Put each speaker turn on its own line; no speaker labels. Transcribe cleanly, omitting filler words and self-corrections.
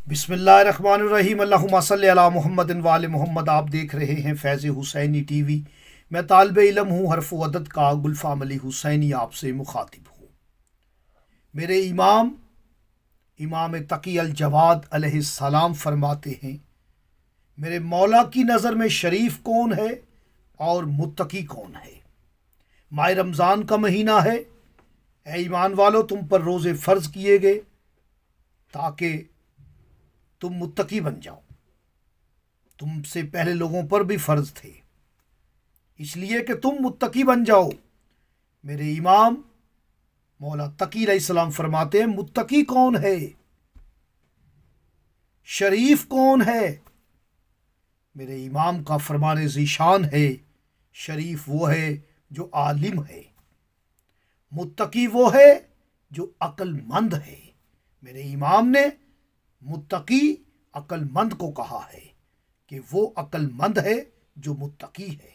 बिस्मिल्लाहिर्रहमानिर्रहीम। अल्लाहुम्मा सल्ली अला मुहम्मदिन व आले मुहम्मद। आप देख रहे हैं फैज़ हुसैनी टीवी। मैं तालिबे इल्म हूँ, हरफ व अदद का गुलफ़ाम अली हुसैनी आपसे मुखातिब हूँ। मेरे इमाम तकी अल जवाद अलैहिस्सलाम फरमाते हैं, मेरे मौला की नज़र में शरीफ कौन है और मुत्तकी कौन है। माह रमज़ान का महीना है। ए ईमान वालों, तुम पर रोज़े फ़र्ज़ किए गए ताकि तुम मुत्तकी बन जाओ। तुमसे पहले लोगों पर भी फ़र्ज़ थे, इसलिए कि तुम मुत्तकी बन जाओ। मेरे इमाम मौला तकी अलैहिस्सलाम फरमाते हैं, मुत्तकी कौन है, शरीफ कौन है। मेरे इमाम का फरमाने ज़ीशान है, शरीफ वो है जो आलिम है, मुत्तकी वो है जो अक्लमंद है। मेरे इमाम ने मुत्तकी अक्लमंद को कहा है कि वो अक्लमंद है जो मुत्तकी है।